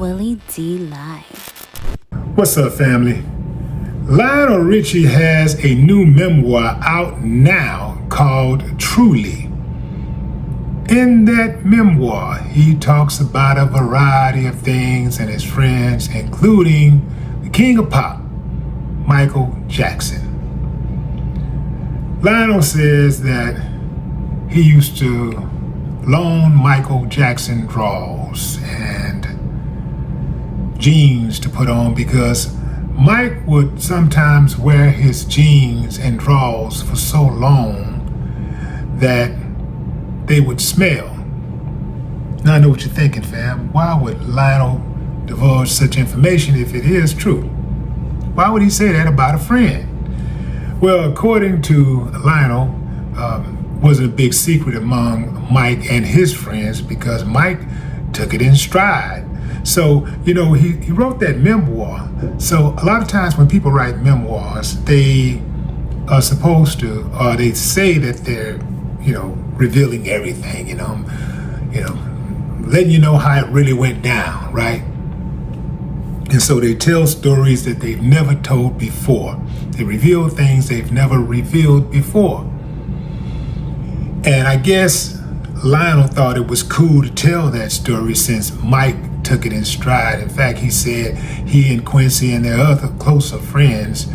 Willie D Live. What's up, family? Lionel Richie has a new memoir out now called Truly. In that memoir, he talks about a variety of things and his friends, including the king of pop, Michael Jackson. Lionel says that he used to loan Michael Jackson drawers and jeans to put on because Mike would sometimes wear his jeans and drawers for so long that they would smell. Now I know what you're thinking, fam. Why would Lionel divulge such information if it is true? Why would he say that about a friend? Well, according to Lionel, wasn't a big secret among Mike and his friends because Mike took it in stride. So, he wrote that memoir. So a lot of times when people write memoirs, they are supposed to, or they say that they're, revealing everything, letting you know how it really went down, right? And so they tell stories that they've never told before. They reveal things they've never revealed before. And I guess Lionel thought it was cool to tell that story since Mike took it in stride. In fact, he said he and Quincy and their other closest friends,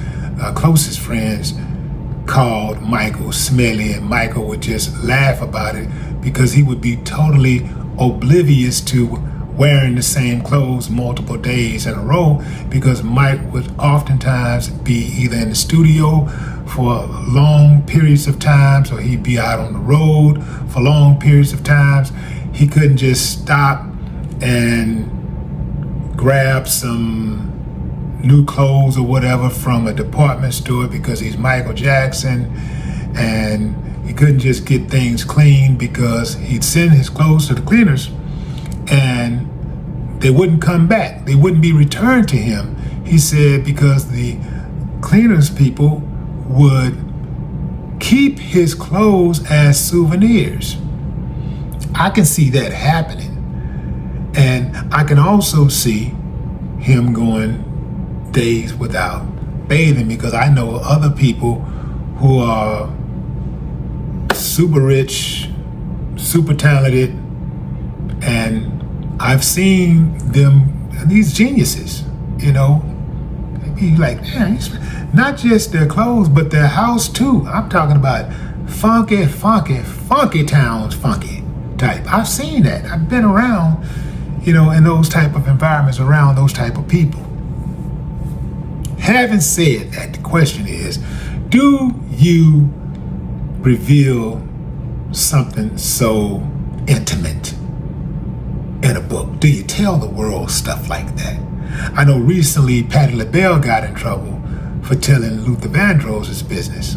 called Michael smelly, and Michael would just laugh about it because he would be totally oblivious to wearing the same clothes multiple days in a row because Mike would oftentimes be either in the studio for long periods of times or he'd be out on the road for long periods of times. He couldn't just stop and grab some new clothes or whatever from a department store because he's Michael Jackson, and he couldn't just get things clean because he'd send his clothes to the cleaners and they wouldn't come back. They wouldn't be returned to him. He said because the cleaners people would keep his clothes as souvenirs. I can see that happening. And I can also see him going days without bathing because I know other people who are super rich, super talented, and I've seen them, these geniuses, they be like, man, not just their clothes, but their house too. I'm talking about funky towns, funky type. I've seen that. I've been around, in those type of environments, around those type of people. Having said that, the question is, do you reveal something so intimate in a book? Do you tell the world stuff like that? I know recently Patti LaBelle got in trouble for telling Luther Vandross's business.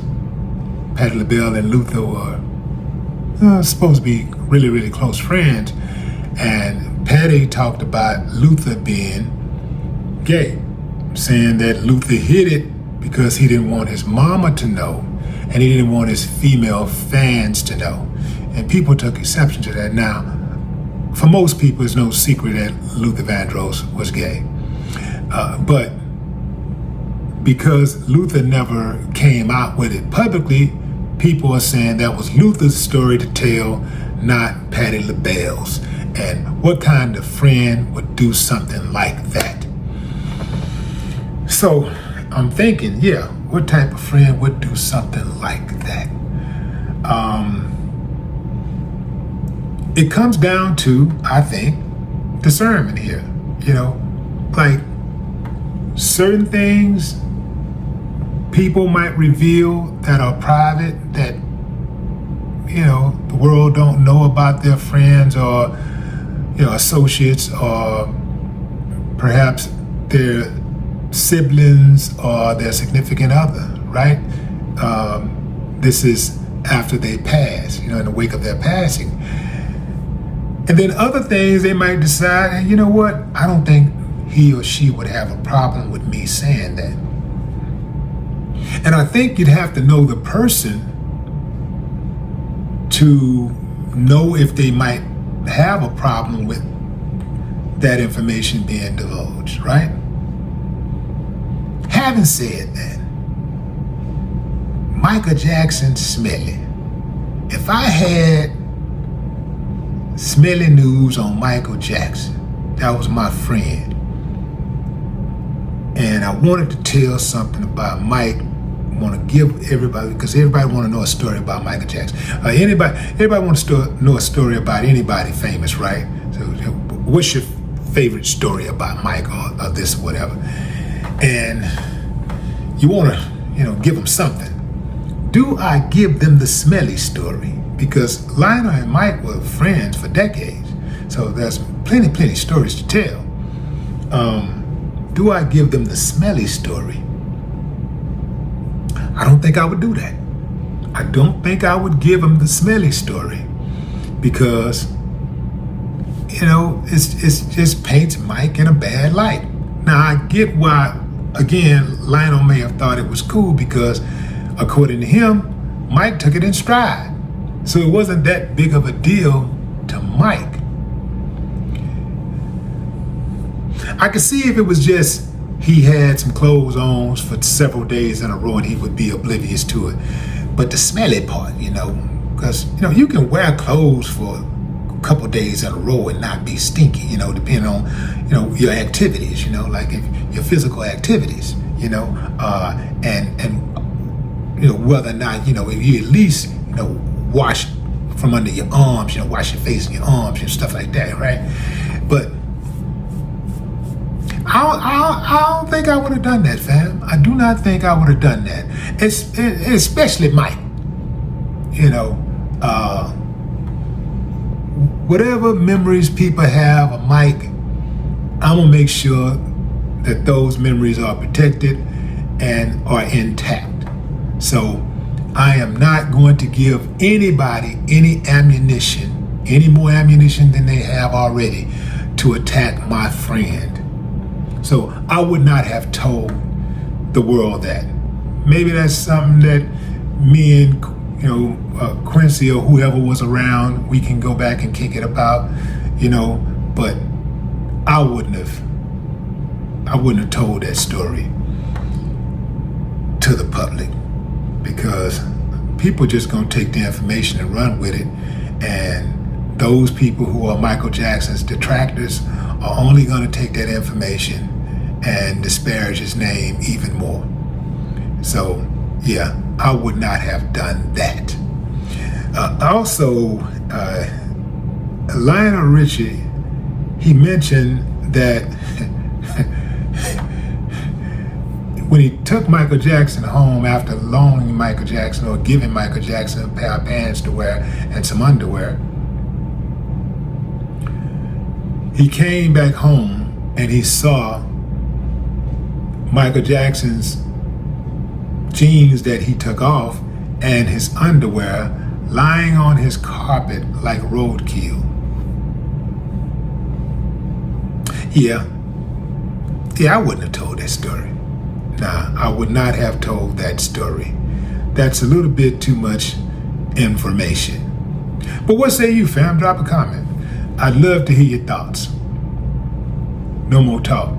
Patti LaBelle and Luther were supposed to be really, really close friends, and Patti talked about Luther being gay, saying that Luther hid it because he didn't want his mama to know and he didn't want his female fans to know. And people took exception to that. Now, for most people, it's no secret that Luther Vandross was gay. But because Luther never came out with it publicly, people are saying that was Luther's story to tell, not Patti LaBelle's. And what kind of friend would do something like that? So I'm thinking, what type of friend would do something like that? It comes down to, I think, discernment here. Like certain things people might reveal that are private that, the world don't know about their friends or, associates or perhaps their siblings or their significant other, right? This is after they pass, in the wake of their passing. And then other things they might decide, hey, you know what? I don't think he or she would have a problem with me saying that. And I think you'd have to know the person to know if they might have a problem with that information being divulged, right? Having said that, Michael Jackson Smelly. If I had smelly news on Michael Jackson, that was my friend, and I wanted to tell something about Mike, want to give everybody, because everybody want to know a story about Michael Jackson. Everybody wants to know a story about anybody famous, right? So what's your favorite story about Mike or this or whatever? And you want to, give them something. Do I give them the smelly story? Because Lionel and Mike were friends for decades. So there's plenty stories to tell. Do I give them the smelly story? I don't think I would do that. I don't think I would give them the smelly story because, it's just paints Mike in a bad light. Now I get why, again, Lionel may have thought it was cool because according to him, Mike took it in stride. So it wasn't that big of a deal to Mike. I could see if it was just he had some clothes on for several days in a row and he would be oblivious to it. But the smelly part, because, you can wear clothes for a couple days in a row and not be stinky, depending on, your activities, like if your physical activities, and whether or not, if you at least, wash from under your arms, wash your face and your arms and stuff like that, right? But I don't think I would have done that, fam. I do not think I would have done that. Especially Mike. Whatever memories people have of Mike, I'm gonna make sure that those memories are protected and are intact. So I am not going to give anybody any more ammunition than they have already to attack my friend. So I would not have told the world that. Maybe that's something that me and Quincy or whoever was around, we can go back and kick it about, but I wouldn't have told that story to the public because people just gonna take the information and run with it, and those people who are Michael Jackson's detractors are only gonna take that information and disparage his name even more. So yeah, I would not have done that. Also, Lionel Richie, he mentioned that when he took Michael Jackson home after loaning Michael Jackson or giving Michael Jackson a pair of pants to wear and some underwear, he came back home and he saw Michael Jackson's jeans that he took off and his underwear lying on his carpet like roadkill. Yeah, I wouldn't have told that story. Nah, I would not have told that story. That's a little bit too much information. But what say you, fam? Drop a comment. I'd love to hear your thoughts. No more talk.